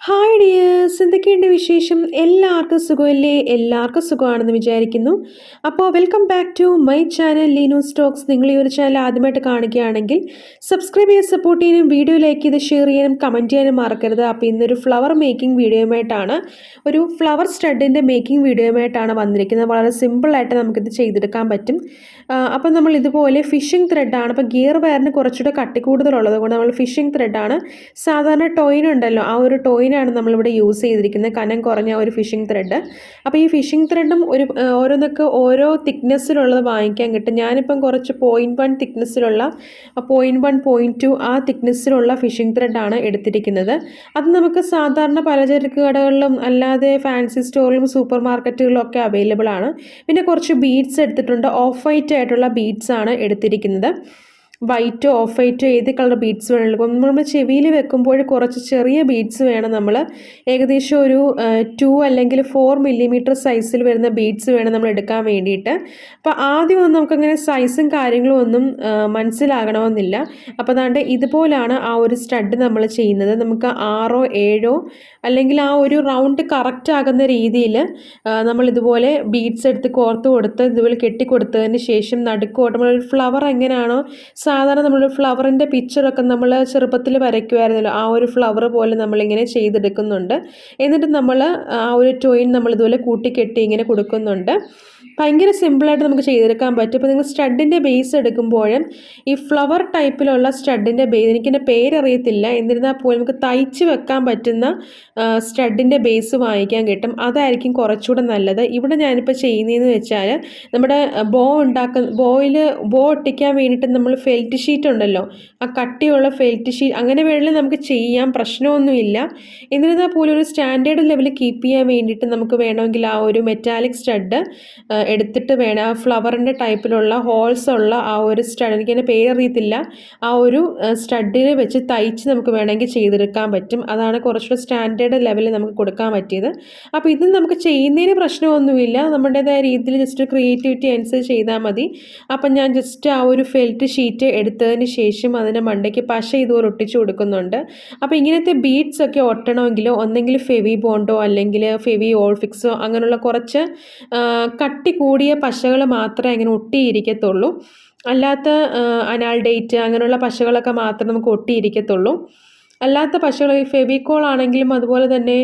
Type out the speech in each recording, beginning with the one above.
Hi dears, എന്തൊക്കെയുണ്ട് വിശേഷം? എല്ലാവർക്കും സുഖമല്ലേ? എല്ലാവർക്കും സുഖമാണെന്ന് വിചാരിക്കുന്നു. അപ്പോൾ welcome back to my channel Leenu stocks. നിങ്ങൾ ഈ ഒരു ചാനൽ ആദ്യമായിട്ട് കാണുകയാണെങ്കിൽ സബ്സ്ക്രൈബ് ചെയ്ത് സപ്പോർട്ട് ചെയ്യാനും വീഡിയോ ലൈക്ക് ചെയ്ത് ഷെയർ ചെയ്യാനും കമൻറ്റ് ചെയ്യാനും മറക്കരുത്. അപ്പോൾ ഇന്നൊരു ഫ്ലവർ മേക്കിംഗ് വീഡിയോയുമായിട്ടാണ്, ഒരു ഫ്ലവർ സ്റ്റഡിൻ്റെ മേക്കിംഗ് വീഡിയോയുമായിട്ടാണ് വന്നിരിക്കുന്നത്. വളരെ സിമ്പിളായിട്ട് നമുക്കിത് ചെയ്തെടുക്കാൻ പറ്റും. അപ്പോൾ നമ്മൾ ഇതുപോലെ ഫിഷിംഗ് ത്രെഡാണ്. അപ്പോൾ ഗിയർ വയറിന് കുറച്ചുകൂടെ കട്ടി കൂടുതലുള്ളത് കൊണ്ട് നമ്മൾ ഫിഷിംഗ് ത്രെഡാണ്, സാധാരണ ടോയിൻ ഉണ്ടല്ലോ ആ ഒരു ടോയിനാണ് നമ്മളിവിടെ യൂസ് ചെയ്തിരിക്കുന്നത്, കനം കുറഞ്ഞ ഒരു ഫിഷിംഗ് ത്രെഡ്. അപ്പോൾ ഈ ഫിഷിംഗ് ത്രെഡും ഓരോന്നൊക്കെ ഓരോ തിക്നെസ്സിലുള്ളത് വാങ്ങിക്കാൻ കിട്ടും. ഞാനിപ്പം കുറച്ച് 0.1 തിക്നെസ്സിലുള്ള 0.1 0.2 ആ തിക്നെസ്സിലുള്ള ഫിഷിംഗ് ത്രെഡാണ് എടുത്തിരിക്കുന്നത്. അത് നമുക്ക് സാധാരണ പലചരക്ക് കടകളിലും അല്ലാതെ ഫാൻസി സ്റ്റോറിലും സൂപ്പർ മാർക്കറ്റുകളിലും ഒക്കെ അവൈലബിൾ ആണ്. പിന്നെ കുറച്ച് ബീഡ്സ് എടുത്തിട്ടുണ്ട്. ഓഫ് വൈറ്റ് ആയിട്ടുള്ള ബീഡ്സ് ആണ് എടുത്തിരിക്കുന്നത്. വൈറ്റോ ഓഫ് വൈറ്റോ ഏത് കളർ ബീഡ്സ് വേണമെങ്കിലും. ഇപ്പം നമ്മൾ ചെവിയിൽ വെക്കുമ്പോൾ കുറച്ച് ചെറിയ ബീഡ്സ് വേണം. നമ്മൾ ഏകദേശം ഒരു 2 അല്ലെങ്കിൽ 4 മില്ലിമീറ്റർ സൈസിൽ വരുന്ന ബീഡ്സ് വേണം നമ്മൾ എടുക്കാൻ വേണ്ടിയിട്ട്. അപ്പോൾ ആദ്യമൊന്നും നമുക്കങ്ങനെ സൈസും കാര്യങ്ങളും ഒന്നും മനസ്സിലാകണമെന്നില്ല. അപ്പോൾ അതാണ്ട് ഇതുപോലാണ് ആ ഒരു സ്റ്റഡ് നമ്മൾ ചെയ്യുന്നത്. നമുക്ക് 6 7 അല്ലെങ്കിൽ ആ ഒരു റൗണ്ട് കറക്റ്റ് ആകുന്ന രീതിയിൽ നമ്മൾ ഇതുപോലെ ബീഡ്സ് എടുത്ത് കോർത്ത് കൊടുത്ത് ഇതുപോലെ കെട്ടിക്കൊടുത്തതിന് ശേഷം നടുക്കോട്ട് നമ്മളൊരു ഫ്ലവർ എങ്ങനെയാണോ സാധാരണ നമ്മൾ ഫ്ലവറിൻ്റെ പിക്ചറൊക്കെ നമ്മൾ ചെറുപ്പത്തിൽ വരയ്ക്കുമായിരുന്നല്ലോ, ആ ഒരു ഫ്ലവർ പോലെ നമ്മളിങ്ങനെ ചെയ്തെടുക്കുന്നുണ്ട്. എന്നിട്ട് നമ്മൾ ആ ഒരു ടോയിൻ നമ്മൾ ഇതുപോലെ കൂട്ടിക്കെട്ടി ഇങ്ങനെ കൊടുക്കുന്നുണ്ട്. ഭയങ്കര സിമ്പിളായിട്ട് നമുക്ക് ചെയ്തെടുക്കാൻ പറ്റും. ഇപ്പോൾ നിങ്ങൾ സ്റ്റഡിൻ്റെ ബേസ് എടുക്കുമ്പോഴും ഈ ഫ്ലവർ ടൈപ്പിലുള്ള സ്റ്റഡിൻ്റെ ബേസ്, എനിക്കെൻ്റെ പേരറിയത്തില്ല, എന്നിരുന്നാൽ പോലും നമുക്ക് തയ്ച്ച് വെക്കാൻ പറ്റുന്ന സ്റ്റഡിൻ്റെ ബേസ് വാങ്ങിക്കാൻ കിട്ടും. അതായിരിക്കും കുറച്ചുകൂടെ നല്ലത്. ഇവിടെ ഞാനിപ്പോൾ ചെയ്യുന്നതെന്ന് വെച്ചാൽ നമ്മുടെ ബോ ഒട്ടിക്കാൻ വേണ്ടിയിട്ട് നമ്മൾ ഫെൽറ്റ് ഷീറ്റ് ഉണ്ടല്ലോ, ആ കട്ടിയുള്ള ഫെൽറ്റ് ഷീറ്റ് അങ്ങനെ വേണമെങ്കിൽ നമുക്ക് ചെയ്യാം, പ്രശ്നമൊന്നുമില്ല. എന്നിരുന്നാൽ പോലും ഒരു സ്റ്റാൻഡേർഡ് ലെവൽ കീപ്പ് ചെയ്യാൻ വേണ്ടിയിട്ട് നമുക്ക് വേണമെങ്കിൽ ആ ഒരു മെറ്റാലിക് സ്റ്റഡ് എടുത്തിട്ട് വേണം, ആ ഫ്ലവറിൻ്റെ ടൈപ്പിലുള്ള ഹോൾസ് ഉള്ള ആ ഒരു സ്റ്റഡ്, എനിക്കതിൻ്റെ പേരറിയത്തില്ല, ആ ഒരു സ്റ്റഡിൽ വെച്ച് തയ്ച്ച് നമുക്ക് വേണമെങ്കിൽ ചെയ്തെടുക്കാൻ പറ്റും. അതാണ് കുറച്ചുകൂടെ സ്റ്റാൻഡേർഡ് ലെവലിൽ നമുക്ക് കൊടുക്കാൻ പറ്റിയത്. അപ്പോൾ ഇത് നമുക്ക് ചെയ്യുന്നതിന് പ്രശ്നമൊന്നുമില്ല, നമ്മുടേതായ രീതിയിൽ ജസ്റ്റ് ക്രിയേറ്റിവിറ്റി അനുസരിച്ച് ചെയ്താൽ മതി. അപ്പം ഞാൻ ജസ്റ്റ് ആ ഒരു ഫെൽറ്റ് ഷീറ്റ് എടുത്തതിന് ശേഷം അതിൻ്റെ മണ്ടയ്ക്ക് പശ ഇതുപോലെ ഒട്ടിച്ചു കൊടുക്കുന്നുണ്ട്. അപ്പോൾ ഇങ്ങനത്തെ ബീഡ്സ് ഒക്കെ ഒട്ടണമെങ്കിൽ ഒന്നെങ്കിൽ ഫെവി ബോണ്ടോ അല്ലെങ്കിൽ ഫെവി ഓൾ ഫിക്സോ അങ്ങനെയുള്ള കുറച്ച് കട്ടി കൂടിയ പശകൾ മാത്രമേ അങ്ങനെ ഒട്ടിയിരിക്കത്തുള്ളൂ. അല്ലാത്ത അനാൾഡേറ്റ് അങ്ങനെയുള്ള പശകളൊക്കെ മാത്രമേ നമുക്ക് ഒട്ടിയിരിക്കത്തുള്ളൂ. അല്ലാത്ത പശകൾ ഈ ഫെവിക്കോൾ ആണെങ്കിലും അതുപോലെ തന്നെ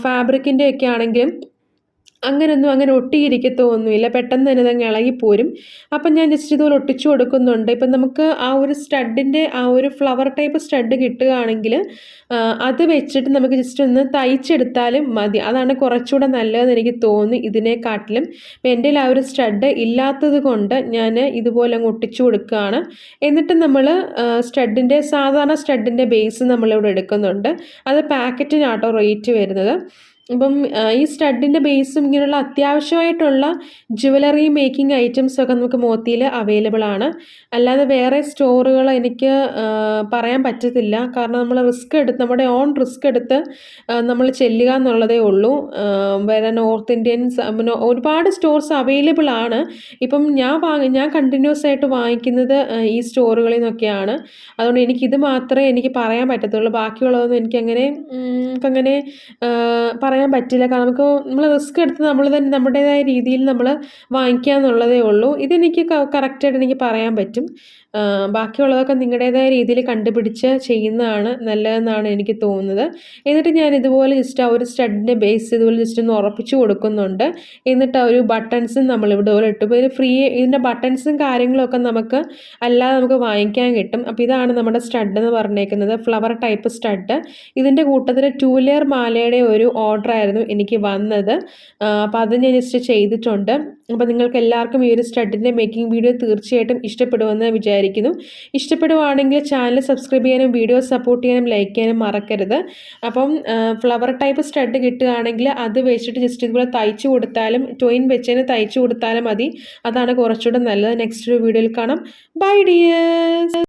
ഫാബ്രിക്കിൻ്റെ ഒക്കെ ആണെങ്കിലും അങ്ങനെ ഒട്ടിയിരിക്കത്തൊന്നുമില്ല, പെട്ടെന്ന് തന്നെ അതങ്ങ് ഇളകിപ്പോരും. അപ്പം ഞാൻ ജസ്റ്റ് ഇതുപോലെ ഒട്ടിച്ചു കൊടുക്കുന്നുണ്ട്. ഇപ്പം നമുക്ക് ആ ഒരു സ്റ്റഡിൻ്റെ ആ ഒരു ഫ്ലവർ ടൈപ്പ് സ്റ്റഡ് കിട്ടുകയാണെങ്കിൽ അത് വെച്ചിട്ട് നമുക്ക് ജസ്റ്റ് ഒന്ന് തയ്ച്ചെടുത്താലും മതി. അതാണ് കുറച്ചുകൂടെ നല്ലതെന്ന് എനിക്ക് തോന്നി ഇതിനെക്കാട്ടിലും. ഇപ്പം എൻ്റെ ആ ഒരു സ്റ്റഡ് ഇല്ലാത്തത് കൊണ്ട് ഞാൻ ഇതുപോലെ അങ്ങ് ഒട്ടിച്ചു കൊടുക്കുകയാണ്. എന്നിട്ട് നമ്മൾ സാധാരണ സ്റ്റഡിൻ്റെ ബേസ് നമ്മളിവിടെ എടുക്കുന്നുണ്ട്. അത് പാക്കറ്റിനാട്ടോ റേറ്റ് വരുന്നത്. അപ്പം ഈ സ്റ്റഡിൻ്റെ ബേസും ഇങ്ങനെയുള്ള അത്യാവശ്യമായിട്ടുള്ള ജുവലറി മേക്കിംഗ് ഐറ്റംസൊക്കെ നമുക്ക് മോത്തിയിൽ അവൈലബിൾ ആണ്. അല്ലാതെ വേറെ സ്റ്റോറുകൾ എനിക്ക് പറയാൻ പറ്റത്തില്ല, കാരണം നമ്മൾ നമ്മുടെ ഓൺ റിസ്ക് എടുത്ത് നമ്മൾ ചെല്ലുക എന്നുള്ളതേ ഉള്ളൂ. വേറെ നോർത്ത് ഇന്ത്യൻ ഒരുപാട് സ്റ്റോർസ് അവൈലബിൾ ആണ്. ഇപ്പം ഞാൻ കണ്ടിന്യൂസ് ആയിട്ട് വാങ്ങിക്കുന്നത് ഈ സ്റ്റോറുകളിൽ നിന്നൊക്കെയാണ്. അതുകൊണ്ട് എനിക്കിത് മാത്രമേ എനിക്ക് പറയാൻ പറ്റത്തുള്ളൂ. ബാക്കിയുള്ളതൊന്നും എനിക്കങ്ങനെ പറയാൻ പറ്റില്ല. കാരണം നമ്മൾ റിസ്ക് എടുത്ത് നമ്മൾ തന്നെ നമ്മുടേതായ രീതിയിൽ നമ്മൾ വാങ്ങിക്കുക എന്നുള്ളതേ ഉള്ളൂ. ഇതെനിക്ക് കറക്റ്റായിട്ട് എനിക്ക് പറയാൻ പറ്റും. ബാക്കിയുള്ളതൊക്കെ നിങ്ങളുടേതായ രീതിയിൽ കണ്ടുപിടിച്ച് ചെയ്യുന്നതാണ് നല്ലതെന്നാണ് എനിക്ക് തോന്നുന്നത്. എന്നിട്ട് ഞാൻ ഇതുപോലെ ജസ്റ്റ് ആ ഒരു സ്റ്റഡിൻ്റെ ബേസ് ഇതുപോലെ ജസ്റ്റ് ഒന്ന് ഉറപ്പിച്ച് കൊടുക്കുന്നുണ്ട്. എന്നിട്ട് ആ ഒരു ബട്ടൺസും നമ്മളിവിടെ പോലെ ഇട്ടു. ഇത് ഇതിൻ്റെ ബട്ടൺസും കാര്യങ്ങളൊക്കെ നമുക്ക് വാങ്ങിക്കാൻ കിട്ടും. അപ്പോൾ ഇതാണ് നമ്മുടെ സ്റ്റഡ് എന്ന് പറഞ്ഞേക്കുന്നത്, ഫ്ലവർ ടൈപ്പ് സ്റ്റഡ്. ഇതിൻ്റെ കൂട്ടത്തിൽ 2 ലെയർ മാലയുടെ ഒരു ഓർഡർ ആയിരുന്നു എനിക്ക് വന്നത്. അപ്പോൾ അത് ഞാൻ ജസ്റ്റ് ചെയ്തിട്ടുണ്ട്. അപ്പോൾ നിങ്ങൾക്ക് എല്ലാവർക്കും ഈ ഒരു സ്റ്റഡിൻ്റെ മേക്കിംഗ് വീഡിയോ തീർച്ചയായിട്ടും ഇഷ്ടപ്പെടുമെന്ന് വിചാരിക്കുന്നു. ഇഷ്ടപ്പെടുവാണെങ്കിൽ ചാനൽ സബ്സ്ക്രൈബ് ചെയ്യാനും വീഡിയോ സപ്പോർട്ട് ചെയ്യാനും ലൈക്ക് ചെയ്യാനും മറക്കരുത്. അപ്പം ഫ്ലവർ ടൈപ്പ് സ്റ്റഡ് കിട്ടുകയാണെങ്കിൽ അത് വെച്ചിട്ട് ജസ്റ്റ് ഇതുപോലെ തയ്ച്ചു കൊടുത്താലും, ടോയിൻ വെച്ചതിന് തയ്ച്ചു കൊടുത്താലും മതി. അതാണ് കുറച്ചുകൂടെ നല്ലത്. നെക്സ്റ്റ് ഒരു വീഡിയോയിൽ കാണാം. Bye dears.